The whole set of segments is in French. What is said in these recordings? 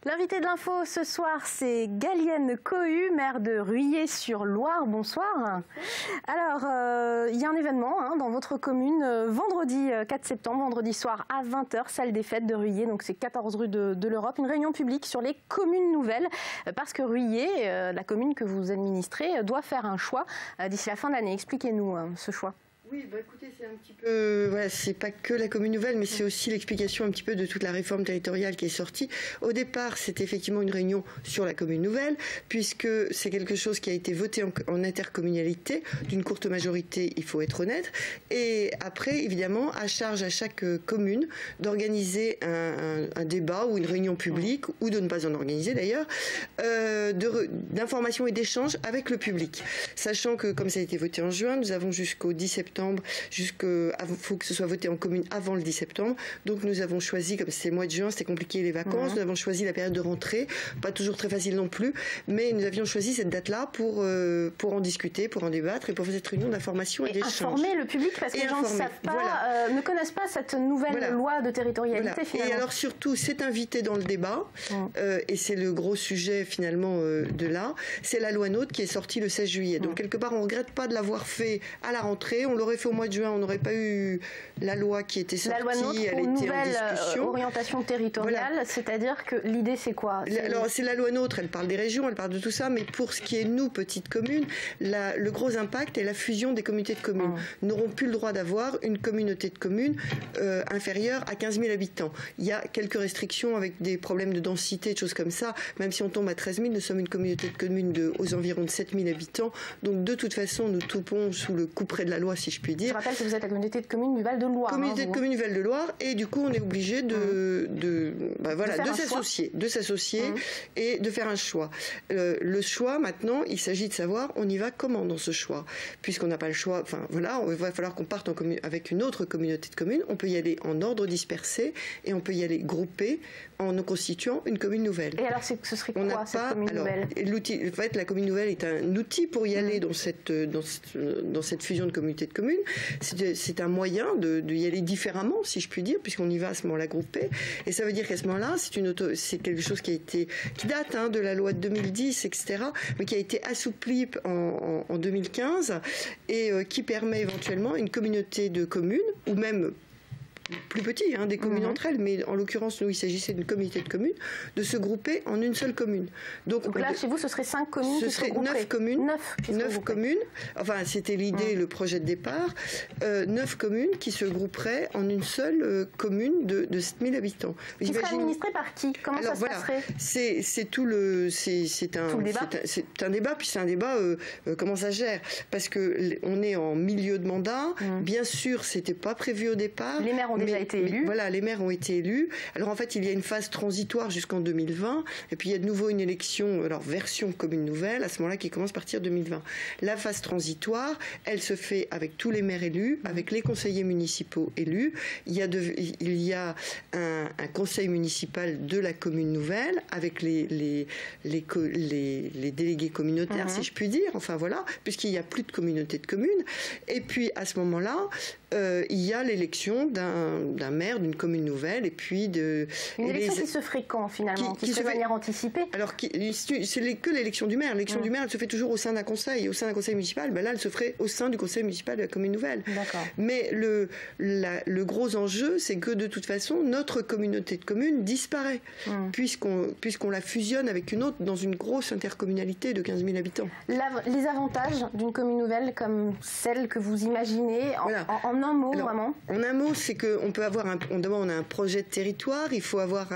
L'invité de l'info ce soir, c'est Galienne Cohu, maire de Ruillé-sur-Loire. Bonsoir. Alors, il y a un événement dans votre commune, vendredi 4 septembre, vendredi soir à 20 h, salle des fêtes de Ruillé, donc c'est 14 rue de l'Europe, une réunion publique sur les communes nouvelles, parce que Ruillé, la commune que vous administrez, doit faire un choix d'ici la fin de l'année. Expliquez-nous ce choix. Oui, écoutez, c'est un petit peu, voilà, c'est pas que la commune nouvelle, mais c'est aussi l'explication un petit peu de toute la réforme territoriale qui est sortie. Au départ, c'était effectivement une réunion sur la commune nouvelle, puisque c'est quelque chose qui a été voté en intercommunalité, d'une courte majorité, il faut être honnête. Et après, évidemment, à charge à chaque commune d'organiser un débat ou une réunion publique, ou de ne pas en organiser d'ailleurs, d'information et d'échanges avec le public. Sachant que, comme ça a été voté en juin, nous avons jusqu'au 10 septembre, il faut que ce soit voté en commune avant le 10 septembre. Donc nous avons choisi, comme c'était le mois de juin, c'était compliqué les vacances, nous avons choisi la période de rentrée, pas toujours très facile non plus, mais nous avions choisi cette date-là pour en discuter, pour en débattre et pour faire cette réunion d'information et d'échange. Informer le public, parce que les gens ne savent pas, ne connaissent pas cette nouvelle loi de territorialité finalement. Et alors surtout, c'est invité dans le débat, et c'est le gros sujet finalement de là, c'est la loi NOTRe qui est sortie le 16 juillet. Donc quelque part, on ne regrette pas de l'avoir fait à la rentrée, on l'aurait fait au mois de juin, on n'aurait pas eu la loi qui était sortie, la loi NOTRe elle était en discussion. Orientation territoriale, c'est-à-dire que l'idée c'est quoi? Alors c'est la loi NOTRe, elle parle des régions, elle parle de tout ça, mais pour ce qui est nous, petites communes, le gros impact est la fusion des communautés de communes. Nous n'aurons plus le droit d'avoir une communauté de communes inférieure à 15 000 habitants. Il y a quelques restrictions avec des problèmes de densité, de choses comme ça, même si on tombe à 13 000, nous sommes une communauté de communes aux environs de 7 000 habitants, donc de toute façon nous tombons sous le couperet de la loi, si je puis dire. Je rappelle que vous êtes la communauté de communes du Val-de-Loire. Communauté de communes du Val-de-Loire, et du coup on est obligé de s'associer et de faire un choix. Le choix maintenant, il s'agit de savoir on y va comment dans ce choix, puisqu'on n'a pas le choix. Enfin voilà, il va falloir qu'on parte avec une autre communauté de communes. On peut y aller en ordre dispersé et on peut y aller groupé en constituant une commune nouvelle. Et alors ce serait quoi cette commune nouvelle? L'outil, en fait, la commune nouvelle est un outil pour y aller dans cette fusion de communautés de communes. C'est un moyen d'y aller différemment, si je puis dire, puisqu'on y va à ce moment-là groupé. Et ça veut dire qu'à ce moment-là, c'est quelque chose qui date de la loi de 2010, etc., mais qui a été assoupli en 2015 et qui permet éventuellement une communauté de communes, ou même plus petit, des communes entre elles, mais en l'occurrence, nous, il s'agissait d'une communauté de communes, de se grouper en une seule commune. Donc là, chez vous, ce serait 5 communes qui se serait 9 communes. 9 communes. Enfin, c'était l'idée, le projet de départ. 9 communes qui se grouperaient en une seule commune de 7 000 habitants. Qui serait administrée par qui? Comment ça se passerait? C'est tout le... C'est un débat, puis c'est un débat, comment ça gère? Parce qu'on est en milieu de mandat. Bien sûr, c'était pas prévu au départ. Les maires ont déjà été élus. Voilà, les maires ont été élus. Alors en fait, il y a une phase transitoire jusqu'en 2020, et puis il y a de nouveau une élection, alors version commune nouvelle, à ce moment-là, qui commence à partir de 2020. La phase transitoire, elle se fait avec tous les maires élus, avec les conseillers municipaux élus. Il y a un conseil municipal de la commune nouvelle, avec les délégués communautaires, si je puis dire. Enfin voilà, puisqu'il n'y a plus de communauté de communes. Et puis à ce moment-là, il y a l'élection d'un maire d'une commune nouvelle, et puis une élection qui se ferait quand finalement, qui se fait de manière anticipée? Alors c'est que l'élection du maire. L'élection du maire, elle se fait toujours au sein d'un conseil. Au sein d'un conseil municipal, là, elle se ferait au sein du conseil municipal de la commune nouvelle. Mais le gros enjeu, c'est que de toute façon, notre communauté de communes disparaît, puisqu'on la fusionne avec une autre dans une grosse intercommunalité de 15 000 habitants. Les avantages d'une commune nouvelle comme celle que vous imaginez, en un mot, vraiment? En un mot, c'est qu'on peut avoir on a un projet de territoire, il faut avoir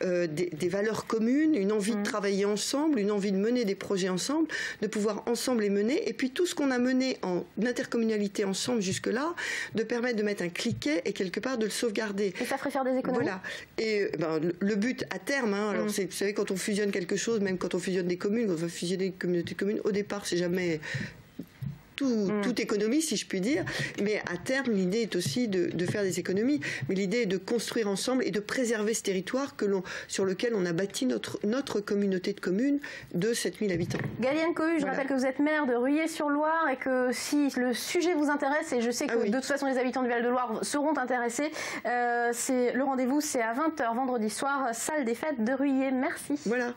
des valeurs communes, une envie de travailler ensemble, une envie de mener des projets ensemble, de pouvoir ensemble les mener, et puis tout ce qu'on a mené en intercommunalité ensemble jusque-là, de permettre de mettre un cliquet et quelque part de le sauvegarder. Et ça ferait faire des économies? Voilà. Et le but à terme, alors vous savez, quand on fusionne quelque chose, même quand on fusionne des communes, quand on va fusionner une communauté de communes, au départ, c'est jamais toute économie, si je puis dire. Mais à terme, l'idée est aussi de faire des économies. Mais l'idée est de construire ensemble et de préserver ce territoire sur lequel on a bâti notre communauté de communes de 7000 habitants. Galienne Cohu, je rappelle que vous êtes maire de Ruillé-sur-Loire et que si le sujet vous intéresse, et je sais que de toute façon les habitants du Val-de-Loire seront intéressés, le rendez-vous c'est à 20h vendredi soir, salle des fêtes de Ruillé. Merci. Voilà.